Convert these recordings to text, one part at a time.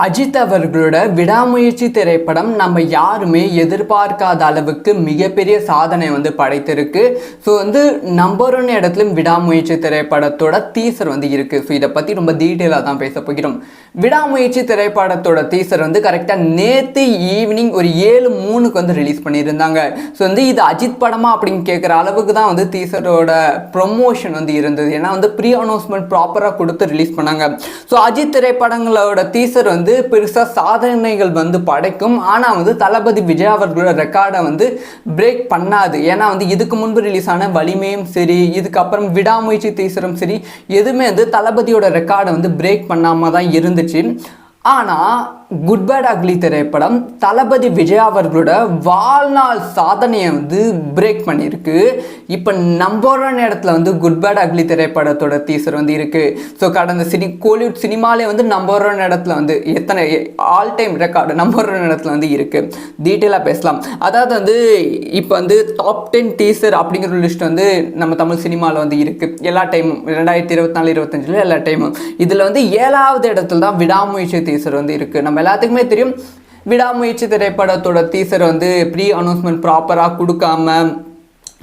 அஜித் அவர்களோட விடாமுயற்சி திரைப்படம் நம்ம யாருமே எதிர்பார்க்காத அளவுக்கு மிகப்பெரிய சாதனை படைத்திருக்கு. ஸோ நம்பர் 1 இடத்துலையும் விடாமுயற்சி திரைப்படத்தோட டீசர் இருக்குது. ஸோ இதை பற்றி ரொம்ப டீட்டெயிலாக தான் பேச போகிறோம். விடாமுயற்சி திரைப்படத்தோட டீசர் கரெக்டாக நேற்று ஈவினிங் ஒரு 7:03 ரிலீஸ் பண்ணியிருந்தாங்க. ஸோ இது அஜித் படமா அப்படின்னு கேட்குற அளவுக்கு தான் டீசரோட ப்ரொமோஷன் இருந்தது. ஏன்னா ப்ரீ அனௌன்ஸ்மெண்ட் ப்ராப்பராக கொடுத்து ரிலீஸ் பண்ணாங்க. ஸோ அஜித் திரைப்படங்களோட டீசர் பெருசாக சாதனைகள் படைக்கும். ஆனால் தளபதி விஜய் அவர்களோட ரெக்கார்டை பிரேக் பண்ணாது. ஏன்னா இதுக்கு முன்பு ரிலீஸ் ஆன வலிமையும் சரி, இதுக்கப்புறம் விடாமுயற்சி டீசரும் சரி, எதுவுமே தளபதியோட ரெக்கார்டை பிரேக் பண்ணாமல் தான் இருந்துச்சு. ஆனால் குட் பேட் அக்லி திரைப்படம் தளபதி விஜய் அவர்களோட வாழ்நாள் சாதனையை பிரேக் பண்ணியிருக்கு. இப்போ நம்பர் 1 இடத்துல குட் பேட் அக்லி திரைப்படத்தோட டீசர் இருக்குது. ஸோ கடந்த கோலிவுட் சினிமாலே நம்பர் 1 இடத்துல எத்தனை ஆல் டைம் ரெக்கார்டு நம்பர் 1 இடத்துல இருக்குது. டீட்டெயிலாக பேசலாம். அதாவது இப்போ டாப் 10 டீசர் அப்படிங்கிற ஒரு லிஸ்ட் நம்ம தமிழ் சினிமாவில் இருக்குது. எல்லா டைமும் 2024-25 எல்லா டைமும் இதில் 7வது இடத்துல தான் விடாமுயற்சி டீசர் இருக்குது. நம்ம எல்லாத்துக்குமே தெரியும், விடாமுயற்சி திரைப்படத்தோட டீசர் ப்ரீ அனௌன்ஸ்மெண்ட் ப்ராப்பராக கொடுக்காம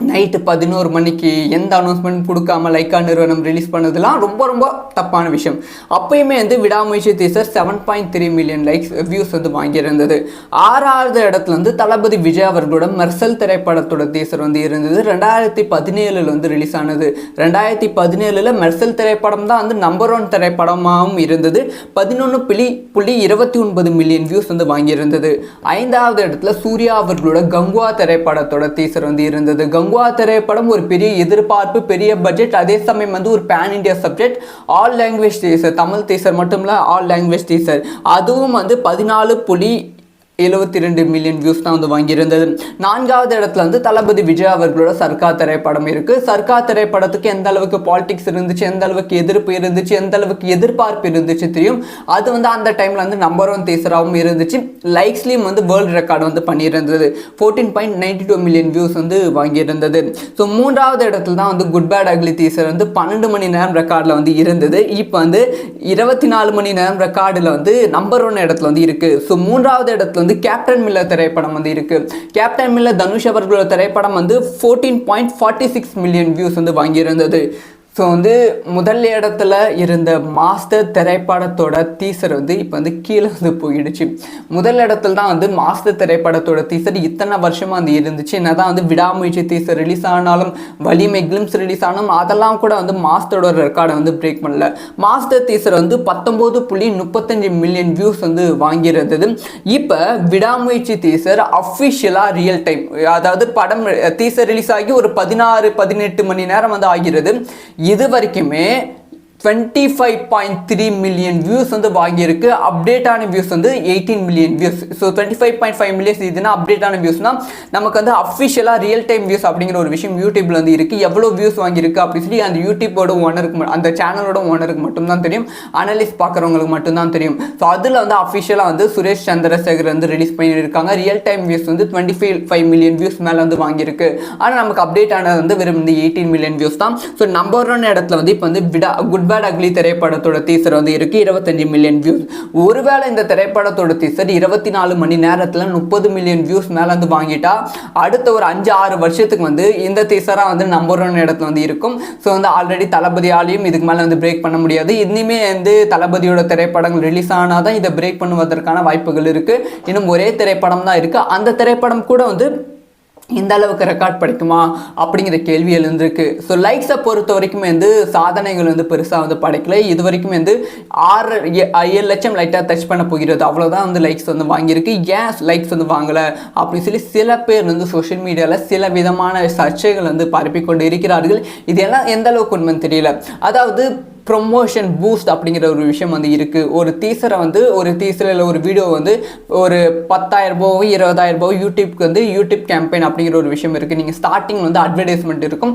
நைட்டு 11 மணிக்கு எந்த அனௌன்ஸ்மெண்ட் கொடுக்காம லைக்கா நிறுவனம் ரிலீஸ் பண்ணதெல்லாம் ரொம்ப ரொம்ப தப்பான விஷயம். அப்பயுமே விடாமுயற்சி டீசர் 7.3 மில்லியன் லைக்ஸ் வியூஸ் வாங்கியிருந்தது. 6வது இடத்துல தளபதி விஜய் அவர்களோட மெர்சல் திரைப்படத்தோட டீசர் இருந்தது. 2017 ரிலீஸ் ஆனது. 2017 மெர்சல் திரைப்படம் தான் நம்பர் 1 திரைப்படமாகவும் இருந்தது. 11.29 மில்லியன் வியூஸ் வாங்கியிருந்தது. 5வது இடத்துல சூர்யா அவர்களோட கங்குவா திரைப்படத்தோட டீசர் இருந்தது. கங்குவா திரைப்படம் ஒரு பெரிய எதிர்பார்ப்பு, பெரிய பட்ஜெட், அதே சமயம் ஒரு pan India subject, all language teacher, Tamil teacher மட்டும் இல்லை, ஆல் லாங்குவேஜ் டீசர். அதுவும் 14.72 மில்லியன் வியூஸ் தான் வாங்கியிருந்தது. 4வது இடத்துல தளபதி விஜய் அவர்களோட சர்க்கார் திரைப்படம் இருக்கு. சர்க்கார் திரைப்படத்துக்கு எந்த அளவுக்கு பாலிடிக்ஸ் இருந்துச்சு, எந்த அளவுக்கு எதிர்ப்பு இருந்துச்சு, எந்த அளவுக்கு எதிர்பார்ப்பு இருந்துச்சு தெரியும். அது அந்த டைம்ல நம்பர் 1 டீசராகவும் இருந்துச்சு. லைக்ஸ்லயும் வேர்ல்டு ரெக்கார்டு பண்ணியிருந்தது. 14.92 மில்லியன் வியூஸ் வாங்கியிருந்தது. ஸோ 3வது இடத்துல தான் குட் பேட் அக்லி டீசர் 12 மணி நேரம் ரெக்கார்டில் இருந்தது. இப்போ 24 மணி நேரம் ரெக்கார்டில் நம்பர் 1 இடத்துல இருக்கு. ஸோ 3வது இடத்துல கேப்டன் மில்லர் திரைப்படம் இருக்கு. கேப்டன் மில்லர் தனுஷ் அவர்களோட திரைப்படம் 14.46 மில்லியன் வியூஸ் வாங்கியிருந்தது. ஸோ முதல் இடத்துல இருந்த மாஸ்டர் திரைப்படத்தோட டீசர் இப்போ கீழே போயிடுச்சு. முதல் இடத்துல தான் மாஸ்டர் திரைப்படத்தோட டீசர் இத்தனை வருஷமாக இருந்துச்சு. என்னதான் விடாமுயற்சி டீசர் ரிலீஸ் ஆனாலும், வலிமை கிளிம்ஸ் ரிலீஸ் ஆனாலும், அதெல்லாம் கூட மாஸ்டரோட ரெக்கார்டை பிரேக் பண்ணல. மாஸ்டர் டீசர் 19.35 மில்லியன் வியூஸ் வாங்கியிருந்தது. இப்போ விடாமுயற்சி டீசர் அஃபிஷியலாக ரியல் டைம், அதாவது படம் டீசர் ரிலீஸ் ஆகி ஒரு 16-18 மணி நேரம் ஆகிறது. இது வரைக்குமே 25.3 மில்லியன் வியூஸ் வாங்கியிருக்கு. அப்டேட்டான views 18 million views. So 25.5 millions இதுனா அப்டேட்டான வியூஸ்னால் நமக்கு அஃபிஷியலாக ரியல் டைம் வியூஸ் அப்படிங்கிற ஒரு விஷயம் யூடியூப்ல இருக்குது. எவ்வளோ வியூஸ் வாங்கியிருக்கு அப்படின்னு சொல்லி அந்த யூடியூபோட ஓனருக்கு, அந்த சேனலோட ஓனருக்கு மட்டும்தான் தெரியும். அனலிஸ்ட் பார்க்குறவங்களுக்கு மட்டும்தான் தெரியும். ஸோ அதில் அஃபிஷியலாக சுரேஷ் சந்திரசேகர் ரிலீஸ் பண்ணியிருக்காங்க. Real time views 25 million views மேலே வாங்கியிருக்கு. ஆனால் நமக்கு அப்டேட் ஆனது வெறும் 18 மில்லியன் வியூஸ் தான். ஸோ நம்பர் 1 இடத்துல இப்போ குட் பேட் அக்லி திரைப்படத்தோட டீசர் இருக்கு. 25 மில்லியன் வியூஸ். ஒருவேளை இந்த திரைப்படத்தோட டீசர் 24 மணி நேரத்தில் 30 மில்லியன் வியூஸ் மேல வாங்கிட்டா அடுத்த ஒரு 5-6 வருஷத்துக்கு இந்த டீசரா நம்பர் 1 இடத்துல இருக்கும். ஸோ ஆல்ரெடி தளபதியாலையும் இதுக்கு மேலே பிரேக் பண்ண முடியாது. இனிமே தளபதியோட திரைப்படங்கள் ரிலீஸ் ஆனாதான் இதை பிரேக் பண்ணுவதற்கான வாய்ப்புகள் இருக்கு. இன்னும் ஒரே திரைப்படம் தான் இருக்கு. அந்த திரைப்படம் கூட இந்த அளவுக்கு ரெக்கார்ட் படிக்குமா அப்படிங்கிற கேள்வி எழுந்திருக்கு. ஸோ லைக்ஸை பொறுத்த வரைக்கும் சாதனைகள் பெருசாக படைக்கல. இது வரைக்கும் 6-7 லட்சம் லைட்டாக டச் பண்ண போகிறது. அவ்வளோதான் லைக்ஸ் வாங்கியிருக்கு. ஏன் லைக்ஸ் வாங்கலை அப்படின்னு சொல்லி சில பேர் சோஷியல் மீடியாவில் சில விதமான சர்ச்சைகள் பரப்பிக்கொண்டு இருக்கிறார்கள். இது எல்லாம் எந்த அளவுக்கு உண்மைன்னு தெரியல. அதாவது ப்ரொமோஷன் பூஸ்ட் அப்படிங்கிற ஒரு விஷயம் இருக்குது. ஒரு டீசரை ஒரு டீசரில் ஒரு வீடியோ ஒரு 10,000 ரூபாவோ 20,000 ரூபாவோ யூடியூப்க்கு யூடியூப் கேம்பெயின் அப்படிங்கிற ஒரு விஷயம் இருக்குது. நீங்கள் ஸ்டார்டிங் அட்வர்டைஸ்மெண்ட் இருக்கும்.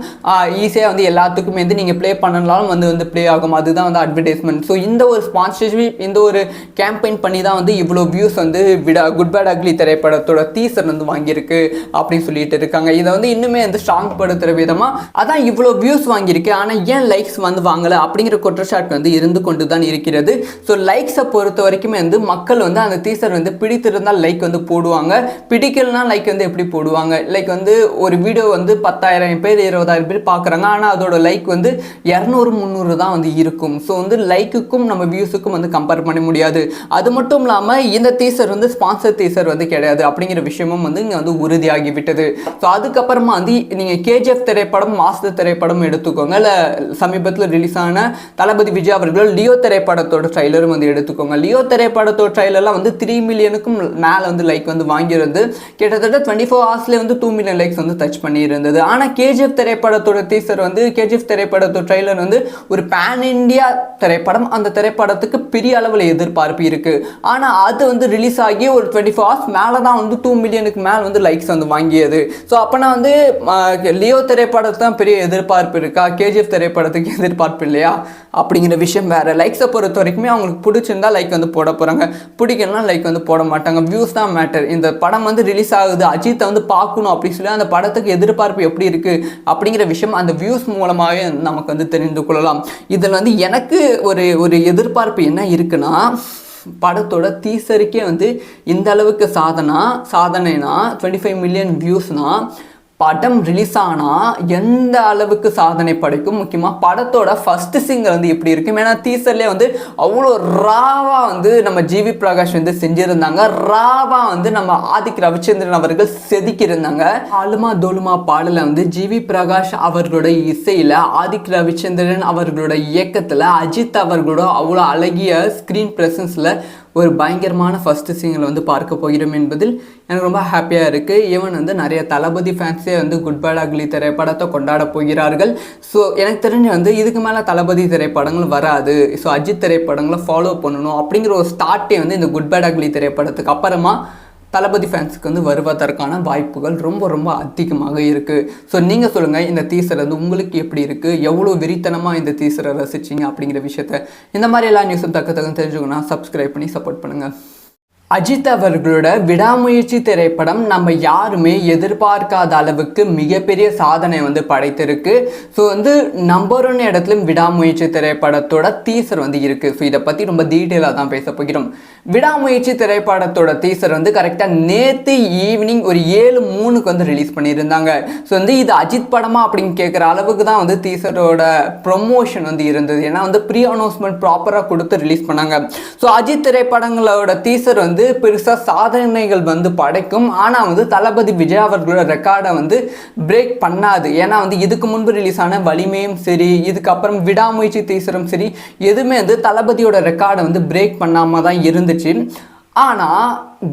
ஈஸியாக எல்லாத்துக்குமே நீங்கள் ப்ளே பண்ணனாலும் ப்ளே ஆகும். அதுதான் அட்வர்டைஸ்மெண்ட். ஸோ இந்த ஒரு ஸ்பான்சர்ஷிப், இந்த ஒரு கேம்பெயின் பண்ணி தான் இவ்வளோ வியூஸ் குட் பேட் அக்லி திரைப்படத்தோட டீசர் வாங்கியிருக்கு அப்படின்னு சொல்லிட்டு இருக்காங்க. இதை இன்னுமே ஸ்ட்ராங் படுத்துகிற விதமாக அதான் இவ்வளோ வியூஸ் வாங்கியிருக்கு. ஆனால் ஏன் லைக்ஸ் வாங்கலை அப்படிங்கிற பல்வேறு குற்றச்சாட்டு வந்து இருந்து கொண்டு தான் இருக்கிறது. ஸோ லைக்ஸை பொறுத்த வரைக்குமே வந்து மக்கள் வந்து அந்த டீசர் வந்து பிடித்திருந்தால் லைக் வந்து போடுவாங்க, பிடிக்கலனா லைக் வந்து எப்படி போடுவாங்க. லைக் வந்து ஒரு வீடியோ வந்து 10,000 பேர் 20,000 பேர் பார்க்குறாங்க, ஆனால் அதோட லைக் வந்து 200-300 தான் வந்து இருக்கும். ஸோ வந்து லைக்குக்கும் நம்ம வியூஸுக்கும் வந்து கம்பேர் பண்ண முடியாது. அது மட்டும் இல்லாமல் இந்த டீசர் வந்து ஸ்பான்சர் டீசர் வந்து கிடையாது அப்படிங்கிற விஷயமும் வந்து இங்கே வந்து உறுதியாகிவிட்டது. ஸோ அதுக்கப்புறமா வந்து நீங்கள் கேஜிஎஃப் திரைப்படம், மாஸ்டர் திரைப்படம் எடுத்துக்கோங்க, இல்லை சமீபத்தில் ரிலீஸ் ஆன தளபதி விஜய் அவர்கள் லியோ திரைப்படத்தோட ட்ரைலரும் வந்து எடுத்துக்கோங்க. லியோ திரைப்படத்தோட ட்ரைலர்லாம் வந்து 3 மில்லியனுக்கும் மேலே வந்து லைக் வந்து வாங்கியிருந்து கிட்டத்தட்ட 24 ஹவர்ஸ்லேயே வந்து 2 மில்லியன் லைக்ஸ் வந்து டச் பண்ணியிருந்தது. ஆனால் கேஜிஎஃப் திரைப்படத்தோட டீசர் வந்து கேஜிஎஃப் திரைப்படத்தோட ட்ரைலர் வந்து ஒரு பேன் இண்டியா திரைப்படம், அந்த திரைப்படத்துக்கு பெரிய அளவில் எதிர்பார்ப்பு இருக்குது. ஆனால் அது வந்து ரிலீஸ் ஆகி ஒரு 24 ஹவர்ஸ் மேலே தான் வந்து 2 மில்லியனுக்கு மேலே வந்து லைக்ஸ் வந்து வாங்கியது. ஸோ அப்போனா வந்து லியோ திரைப்படத்துக்கு தான் பெரிய எதிர்பார்ப்பு இருக்கா, கேஜிஎஃப் திரைப்படத்துக்கு எதிர்பார்ப்பு இல்லையா அப்படிங்கிற விஷயம் வேறு. லைக்ஸை பொறுத்த வரைக்குமே அவங்களுக்கு பிடிச்சிருந்தா லைக் வந்து போட போகிறாங்க, பிடிக்கலனா லைக் வந்து போட மாட்டாங்க. வியூஸ் தான் மேட்டர். இந்த படம் வந்து ரிலீஸ் ஆகுது, அஜித்தை வந்து பார்க்கணும் அப்படின்னு சொல்லி அந்த படத்துக்கு எதிர்பார்ப்பு எப்படி இருக்குது அப்படிங்கிற விஷயம் அந்த வியூஸ் மூலமாகவே நமக்கு வந்து தெரிந்து கொள்ளலாம். இதில் வந்து எனக்கு ஒரு எதிர்பார்ப்பு என்ன இருக்குன்னா, படத்தோட டீசருக்கே வந்து இந்த அளவுக்கு சாதனைனா 25 மில்லியன் வியூஸ்னா படம் ரிலீஸ் ஆனால் எந்த அளவுக்கு சாதனை படைக்கும். முக்கியமாக படத்தோட ஃபர்ஸ்ட் சிங்கர் வந்து எப்படி இருக்கும். ஏன்னா டீசர்லேயே வந்து அவ்வளோ ராவாக வந்து நம்ம ஜிவி பிரகாஷ் வந்து செஞ்சுருந்தாங்க, ராவாக வந்து நம்ம ஆதிக் ரவிச்சந்திரன் அவர்கள் செதுக்கியிருந்தாங்க. ஆலுமா தோலுமா பாடலை வந்து ஜிவி பிரகாஷ் அவர்களோட இசையில், ஆதிக் ரவிச்சந்திரன் அவர்களோட இயக்கத்தில், அஜித் அவர்களோட அவ்வளோ அழகிய ஸ்க்ரீன் ப்ரெசன்ஸில் ஒரு பயங்கரமான ஃபர்ஸ்ட் சிங்கில் வந்து பார்க்க போகிறோம் என்பதில் எனக்கு ரொம்ப ஹாப்பியாக இருக்குது. ஈவன் வந்து நிறைய தளபதி ஃபேன்ஸே வந்து குட் பேட் அக்லி திரைப்படத்தை கொண்டாட போகிறார்கள். ஸோ எனக்கு தெரிஞ்சு வந்து இதுக்கு மேலே தளபதி திரைப்படங்கள் வராது, ஸோ அஜித் திரைப்படங்களை ஃபாலோ பண்ணணும் அப்படிங்கிற ஒரு ஸ்டார்ட்டே வந்து இந்த குட் பேட் அக்லி திரைப்படத்துக்கு அப்புறமா தளபதி ஃபேன்ஸுக்கு வந்து வருவதற்கான வாய்ப்புகள் ரொம்ப ரொம்ப அதிகமாக இருக்குது. ஸோ நீங்கள் சொல்லுங்கள், இந்த டீசர் வந்து உங்களுக்கு எப்படி இருக்குது, எவ்வளோ வெறித்தனமாக இந்த டீசரை ரசிச்சிங்க அப்படிங்கிற விஷயத்த. இந்த மாதிரி எல்லா நியூஸும் தக்க தெரிஞ்சுக்கணும், சப்ஸ்கிரைப் பண்ணி சப்போர்ட் பண்ணுங்கள். அஜித் அவர்களோட விடாமுயற்சி திரைப்படம் நம்ம யாருமே எதிர்பார்க்காத அளவுக்கு மிகப்பெரிய சாதனை வந்து படைத்திருக்கு. ஸோ வந்து நம்பர் 1 இடத்துலையும் விடாமுயற்சி திரைப்படத்தோட டீசர் வந்து இருக்குது. ஸோ இதை பற்றி ரொம்ப டீட்டெயிலாக தான் பேச போகிறோம். விடாமுயற்சி திரைப்படத்தோட டீசர் வந்து கரெக்டாக நேற்று ஈவினிங் ஒரு 7:03 வந்து ரிலீஸ் பண்ணியிருந்தாங்க. ஸோ வந்து இது அஜித் படமா அப்படின்னு கேட்குற அளவுக்கு தான் வந்து டீசரோட ப்ரொமோஷன் வந்து இருந்தது. ஏன்னா வந்து ப்ரீ அனௌன்ஸ்மெண்ட் ப்ராப்பராக கொடுத்து ரிலீஸ் பண்ணாங்க. ஸோ அஜித் திரைப்படங்களோட டீசர் வந்து பெருசாக சாதனைகள் வந்து படைக்கும், ஆனால் வந்து தளபதி விஜய் அவர்களோட ரெக்கார்டை வந்து பிரேக் பண்ணாது. ஏன்னா வந்து இதுக்கு முன்பு ரிலீஸ் ஆன வலிமையும் சரி, இதுக்கப்புறம் விடாமுயற்சி டீசரும் சரி, எதுவுமே வந்து தளபதியோட ரெக்கார்டை வந்து பிரேக் பண்ணாமல் தான் இருந்துச்சு. ஆனால்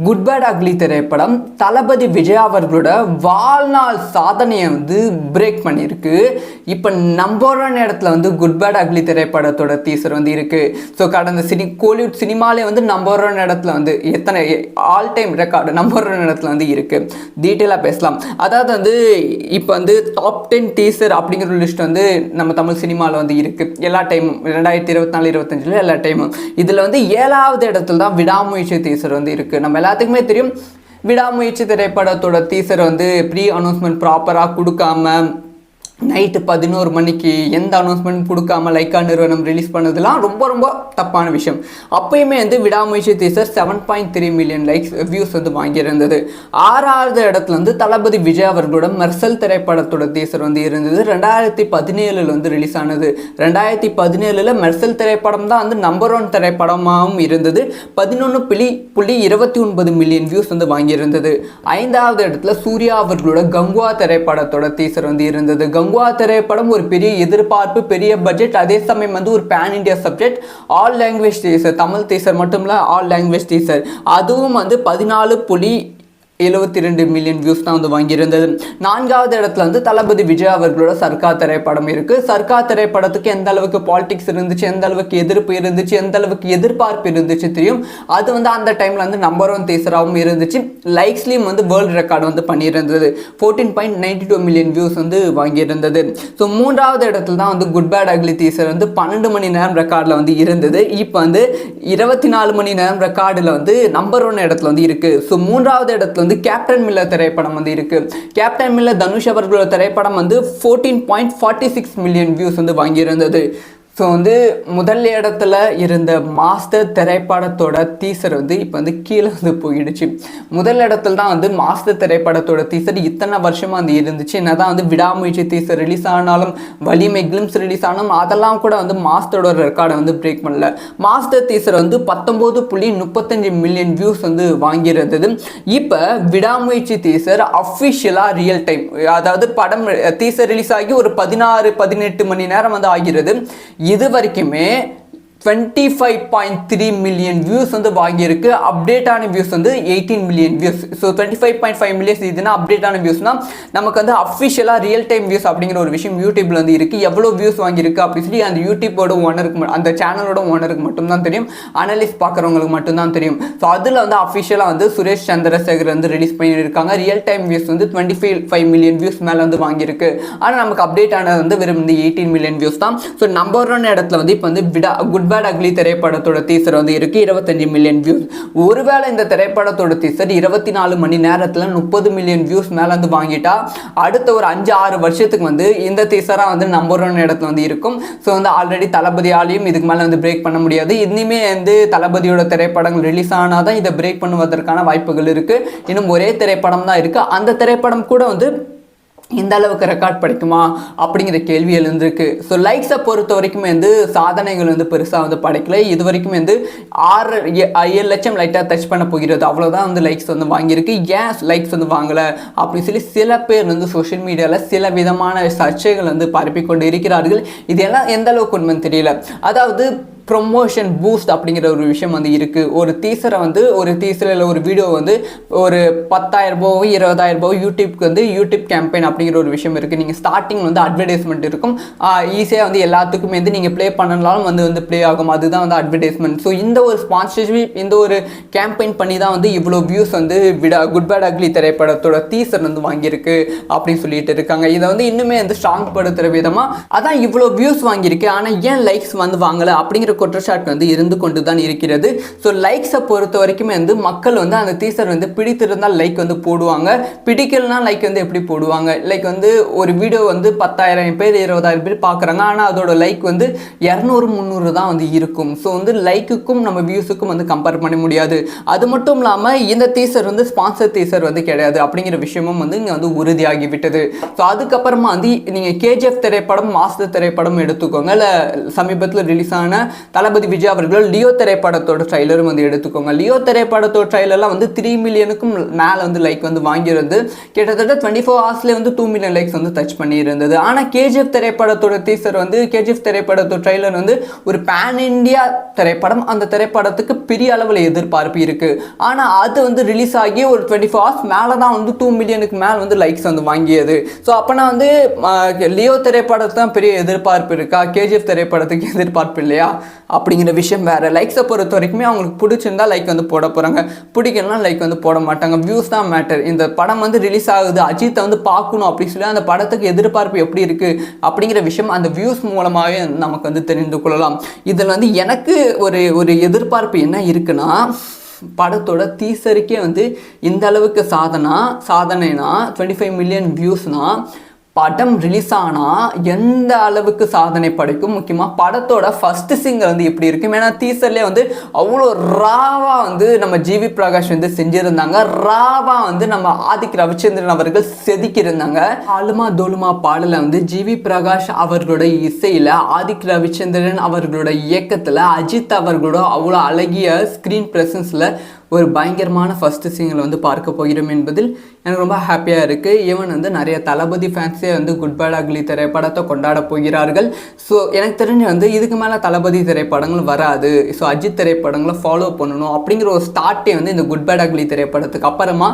குட் பேட் அக்லி திரைப்படம் தளபதி விஜய் அவர்களோட வாழ்நாள் சாதனையை வந்து பிரேக் பண்ணியிருக்கு. இப்போ நம்பர் 1 இடத்துல வந்து குட் பேட் அக்லி திரைப்படத்தோட டீசர் வந்து இருக்குது. ஸோ கடந்த கோலிவுட் சினிமாலே வந்து நம்பர் 1 இடத்துல வந்து எத்தனை ஆல் டைம் ரெக்கார்டு நம்பர் 1 இடத்துல வந்து இருக்குது. டீட்டெயிலாக பேசலாம். அதாவது வந்து இப்போ வந்து டாப் 10 டீசர் அப்படிங்கிற ஒரு லிஸ்ட் வந்து நம்ம தமிழ் சினிமாவில் வந்து இருக்குது எல்லா டைமும், 2024-25 எல்லா டைமும். இதில் வந்து 7வது இடத்துல தான் விடாமுயற்சி டீசர் வந்து இருக்குது. நம்ம எல்லாத்துக்குமே தெரியும், விடாமுயற்சி திரைப்படத்தோட டீசர் வந்து ப்ரீ அனௌன்ஸ்மெண்ட் ப்ராப்பராக கொடுக்காம நைட்டு 11 மணிக்கு எந்த அனௌன்ஸ்மெண்ட் கொடுக்காம லைக்கா நிறுவனம் ரிலீஸ் பண்ணதுலாம் ரொம்ப ரொம்ப தப்பான விஷயம். அப்பயுமே வந்து விடாமுயற்சி டீசர் 7.3 மில்லியன் லைக்ஸ் வியூஸ் வந்து வாங்கியிருந்தது. 6வது இடத்துல வந்து தளபதி விஜய் அவர்களோட மெர்சல் திரைப்படத்தோட டீசர் வந்து இருந்தது. 2017 வந்து ரிலீஸ் ஆனது. 2017 மெர்சல் திரைப்படம் தான் வந்து நம்பர் 1 திரைப்படமாகவும் இருந்தது. 11.29 மில்லியன் வியூஸ் வந்து வாங்கியிருந்தது. 5வது இடத்துல சூர்யா அவர்களோட கங்குவா திரைப்படத்தோட டீசர் வந்து இருந்தது. கங்குவா திரைப்படம் ஒரு பெரிய எதிர்பார்ப்பு, பெரிய பட்ஜெட், அதே சமயம் வந்து ஒரு pan India subject, all language teacher, Tamil teacher மட்டும் இல்லை, ஆல் லாங்குவேஜ் டீசர். அதுவும் வந்து 14.72 மில்லியன் வியூஸ் தான் வந்து வாங்கியிருந்தது. 4வது இடத்துல வந்து தளபதி விஜய் அவர்களோட சர்க்கார் திரைப்படம் இருக்குது. சர்க்கார் திரைப்படத்துக்கு எந்த அளவுக்கு பாலிடிக்ஸ் இருந்துச்சு, எந்த அளவுக்கு எதிர்ப்பு இருந்துச்சு, எந்த அளவுக்கு எதிர்பார்ப்பு இருந்துச்சு தெரியும். அது வந்து அந்த டைமில் வந்து நம்பர் 1 டீசராகவும் இருந்துச்சு. லைக்ஸ்லேயும் வந்து வேர்ல்டு ரெக்கார்டு வந்து பண்ணியிருந்தது. 14.92 மில்லியன் வியூஸ் வந்து வாங்கியிருந்தது. ஸோ 3வது இடத்துல தான் வந்து குட் பேட் அக்லி டீசர் வந்து 12 மணி நேரம் ரெக்கார்டில் வந்து இருந்தது. இப்போ வந்து 24 மணி நேரம் ரெக்கார்டில் வந்து நம்பர் 1 இடத்துல வந்து இருக்குது. ஸோ 3வது இடத்துல வந்து கேப்டன் மில்லர் திரைப்படம் வந்து இருக்கு. கேப்டன் மில்லர் தனுஷ் அவர்களோட திரைப்படம் வந்து 14.46 மில்லியன் வியூஸ் வந்து வாங்கியிருந்தது. ஸோ வந்து முதல் இடத்துல இருந்த மாஸ்டர் திரைப்படத்தோட டீசர் வந்து இப்போ வந்து கீழே வந்து போயிடுச்சு. முதல் இடத்துல தான் வந்து மாஸ்டர் திரைப்படத்தோட டீசர் இத்தனை வருஷமாக வந்து இருந்துச்சு. என்னதான் வந்து விடாமுயற்சி டீசர் ரிலீஸ் ஆனாலும், வலிமை கிளிம்ஸ் ரிலீஸ் ஆனாலும் அதெல்லாம் கூட வந்து மாஸ்டரோட ரெக்கார்டை வந்து பிரேக் பண்ணல. மாஸ்டர் டீசர் வந்து 19.35 மில்லியன் வியூஸ் வந்து வாங்கியிருந்தது. இப்போ விடாமுயற்சி டீசர் அஃபிஷியலாக ரியல் டைம், அதாவது படம் டீசர் ரிலீஸ் ஆகி ஒரு 16-18 மணி நேரம் வந்து ஆகிறது. இது வரைக்குமே 25.3 மில்லியன் வியூஸ் வந்து வாங்கியிருக்கு. அப்டேட்டான வியூஸ் வந்து 18 மில்லியன் வியூஸ். ஸோ 25.5 மில்லியன்ஸ் இதுனா அப்டேட்டான வியூஸ்னா நமக்கு வந்து அஃபிஷியலாக ரியல் டைம் வியூஸ் அப்படிங்கிற ஒரு விஷயம் யூடியூப்ல வந்து இருக்குது. எவ்வளோ வியூஸ் வாங்கியிருக்கு அப்படின்னு சொல்லி அந்த யூடியூபோட ஓனருக்கு, அந்த சேனலோட ஓனருக்கு மட்டும்தான் தெரியும். அனலிஸ்ட் பார்க்குறவங்களுக்கு மட்டும்தான் தெரியும். ஸோ அதில் வந்து அஃபிஷியலாக வந்து சுரேஷ் சந்திரசேகர் வந்து ரிலீஸ் பண்ணியிருக்காங்க. ரியல் டைம் வியூஸ் வந்து 25 மில்லியன் வியூஸ் மேலே வந்து வாங்கியிருக்கு. ஆனால் நமக்கு அப்டேட் ஆனது வந்து வெறும் வந்து 18 மில்லியன் வியூஸ் தான். ஸோ நம்பர் 1 இடத்துல வந்து இப்போ வந்து குட் பேட் அக்லி திரைப்படத்தோட டீசர் வந்து இருக்கு 25 மில்லியன் வியூஸ். ஒருவேளை இந்த திரைப்படத்தோட டீசர் 24 மணி நேரத்தில் 30 மில்லியன் வியூஸ் மேல வந்து வாங்கிட்டா அடுத்த ஒரு 5-6 வருஷத்துக்கு வந்து இந்த டீசரா வந்து நம்பர் 1 இடத்துல வந்து இருக்கும். ஸோ வந்து ஆல்ரெடி தளபதியாலையும் இதுக்கு மேலே வந்து பிரேக் பண்ண முடியாது. இனிமே வந்து தளபதியோட திரைப்படங்கள் ரிலீஸ் ஆனாதான் இதை பிரேக் பண்ணுவதற்கான வாய்ப்புகள் இருக்கு. இன்னும் ஒரே திரைப்படம் தான் இருக்கு. அந்த திரைப்படம் கூட வந்து இந்த அளவுக்கு ரெக்கார்ட் படிக்குமா அப்படிங்கிற கேள்வி எழுந்திருக்கு. ஸோ லைக்ஸை பொறுத்த வரைக்கும் வந்து சாதனைகள் வந்து பெருசாக வந்து படைக்கல. இது வரைக்கும் வந்து 7 லட்சம் லைட்டாக டச் பண்ண போகிறது, அவ்வளோதான் வந்து லைக்ஸ் வந்து வாங்கியிருக்கு. ஏன் லைக்ஸ் வந்து வாங்கலை அப்படின்னு சொல்லி சில பேர் வந்து சோஷியல் மீடியாவில் சில விதமான சர்ச்சைகள் வந்து பரப்பிக்கொண்டு இருக்கிறார்கள். இதெல்லாம் எந்த அளவுக்கு உண்மைன்னு தெரியல. அதாவது ப்ரொமோஷன் பூஸ்ட் அப்படிங்கிற ஒரு விஷயம் வந்து இருக்குது. ஒரு டீசரை வந்து ஒரு டீசரில் ஒரு வீடியோ வந்து ஒரு 10,000 ரூபாவோ 20,000 ரூபாவோ யூடியூப்க்கு வந்து யூடியூப் கேம்பெயின் அப்படிங்கிற ஒரு விஷயம் இருக்குது. நீங்கள் ஸ்டார்டிங் வந்து அட்வர்டைஸ்மெண்ட் இருக்கும். ஈஸியாக வந்து எல்லாத்துக்குமே வந்து நீங்கள் ப்ளே பண்ணனாலும் வந்து ப்ளே ஆகும். அதுதான் வந்து அட்வர்டைஸ்மெண்ட். ஸோ இந்த ஒரு ஸ்பான்சர்ஷிப், இந்த ஒரு கேம்பெயின் பண்ணி தான் வந்து இவ்வளோ வியூஸ் வந்து குட் பேட் அக்லி திரைப்படத்தோட டீசர் வந்து வாங்கியிருக்கு அப்படின்னு சொல்லிட்டு இருக்காங்க. இதை வந்து இன்னுமே வந்து ஸ்ட்ராங் படுத்துகிற விதமாக அதான் இவ்வளோ வியூஸ் வாங்கியிருக்கு, ஆனால் ஏன் லைக்ஸ் வந்து வாங்கலை அப்படிங்கிற குற்றச்சாட்டு வந்து இருந்து கொண்டு தான் இருக்கிறது. ஸோ லைக்ஸை பொறுத்த வரைக்குமே வந்து மக்கள் வந்து அந்த டீசர் வந்து பிடித்திருந்தால் லைக் வந்து போடுவாங்க, பிடிக்கலனா லைக் வந்து எப்படி போடுவாங்க. லைக் வந்து ஒரு வீடியோ வந்து 10,000 பேர் 20,000 பேர் பார்க்குறாங்க, ஆனால் அதோட லைக் வந்து 200-300 தான் வந்து இருக்கும். ஸோ வந்து லைக்குக்கும் நம்ம வியூஸுக்கும் வந்து கம்பேர் பண்ண முடியாது. அது மட்டும் இல்லாமல் இந்த டீசர் வந்து ஸ்பான்சர் டீசர் வந்து கிடையாது அப்படிங்கிற விஷயமும் வந்து இங்கே வந்து உறுதியாகிவிட்டது. ஸோ அதுக்கப்புறமா வந்து நீங்கள் KGF திரைப்படம், மாஸ்டர் திரைப்படம் எடுத்துக்கோங்க, இல்லை சமீபத்தில் ரிலீஸ் ஆன தளபதி விஜய் அவர்கள் லியோ திரைப்படத்தோட ட்ரைலரும் வந்து எடுத்துக்கோங்க. லியோ திரைப்படத்தோட ட்ரைலர்லாம் வந்து 3 மில்லியனுக்கும் மேலே வந்து லைக் வந்து வாங்கியிருந்து கிட்டத்தட்ட 24 ஹவர்ஸ்லேயே வந்து 2 மில்லியன் லைக்ஸ் வந்து டச் பண்ணி இருந்தது. ஆனால் KGF திரைப்படத்தோட டீசர் வந்து KGF திரைப்படத்தோட ட்ரைலர் வந்து ஒரு பேன் இண்டியா திரைப்படம். அந்த திரைப்படத்துக்கு பெரிய அளவில் எதிர்பார்ப்பு இருக்கு. ஆனால் அது வந்து ரிலீஸ் ஆகி ஒரு 24 ஹவர்ஸ் மேலே தான் வந்து 2 மில்லியனுக்கு மேலே வந்து லைக்ஸ் வந்து வாங்கியது. ஸோ அப்போனா வந்து லியோ திரைப்படத்துக்கு தான் பெரிய எதிர்பார்ப்பு இருக்கா, KGF திரைப்படத்துக்கு எதிர்பார்ப்பு இல்லையா அப்படிங்கிற விஷயம் வேறு. லைக்ஸை பொறுத்த வரைக்குமே அவங்களுக்கு பிடிச்சிருந்தா லைக் வந்து போட போகிறாங்க, பிடிக்கலனா லைக் வந்து போட மாட்டாங்க. வியூஸ் தான் மேட்டர். இந்த படம் வந்து ரிலீஸ் ஆகுது, அஜித்தை வந்து பார்க்கணும் அப்படின்னு சொல்லி அந்த படத்துக்கு எதிர்பார்ப்பு எப்படி இருக்குது அப்படிங்கிற விஷயம் அந்த வியூஸ் மூலமாகவே நமக்கு வந்து தெரிந்து கொள்ளலாம். இதில் வந்து எனக்கு ஒரு எதிர்பார்ப்பு என்ன இருக்குன்னா, படத்தோட டீசருக்கே வந்து இந்த அளவுக்கு சாதனைனா 25 மில்லியன் வியூஸ்னா படம் ரிலீஸ் ஆனால் எந்த அளவுக்கு சாதனை படைக்கும். முக்கியமாக படத்தோட ஃபஸ்ட்டு சிங்கர் வந்து எப்படி இருக்கும். ஏன்னா டீசர்லேயே வந்து அவ்வளோ ராவாக வந்து நம்ம ஜிவி பிரகாஷ் வந்து செஞ்சுருந்தாங்க. ராவாக வந்து நம்ம ஆதிக் ரவிச்சந்திரன் அவர்கள் செதுக்கியிருந்தாங்க. ஆலுமா தோலுமா பாடலை வந்து ஜிவி பிரகாஷ் அவர்களோட இசையில், ஆதிக் ரவிச்சந்திரன் அவர்களோட இயக்கத்தில், அஜித் அவர்களோட அவ்வளோ அழகிய ஸ்க்ரீன் ப்ரெசன்ஸில் ஒரு பயங்கரமான ஃபஸ்ட்டு சிங்கில் வந்து பார்க்க போகிறோம் என்பதில் எனக்கு ரொம்ப ஹாப்பியாக இருக்குது. ஈவன் வந்து நிறைய தளபதி ஃபேன்ஸே வந்து குட் பேட் அக்லி திரைப்படத்தை கொண்டாட போகிறார்கள். ஸோ எனக்கு தெரிஞ்சு வந்து இதுக்கு மேலே தளபதி திரைப்படங்கள் வராது, ஸோ அஜித் திரைப்படங்களை ஃபாலோ பண்ணணும் அப்படிங்கிற ஒரு ஸ்டார்ட்டே வந்து இந்த குட் பேட் அக்லி திரைப்படத்துக்கு அப்புறமா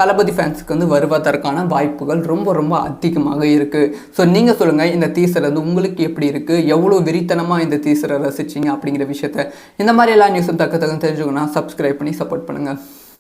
தளபதி ஃபேன்ஸுக்கு வந்து வருவதற்கான வாய்ப்புகள் ரொம்ப ரொம்ப அதிகமாக இருக்குது. ஸோ நீங்கள் சொல்லுங்கள், இந்த டீசர் வந்து உங்களுக்கு எப்படி இருக்குது, எவ்வளோ வெறித்தனமாக இந்த டீசரை ரசிச்சிங்க அப்படிங்கிற விஷயத்த. இந்த மாதிரி எல்லா நியூஸும் தக்க தெரிஞ்சுக்கணும். சப்ஸ்கிரைப் பண்ணி சப்போர்ட் பண்ணுங்கள்.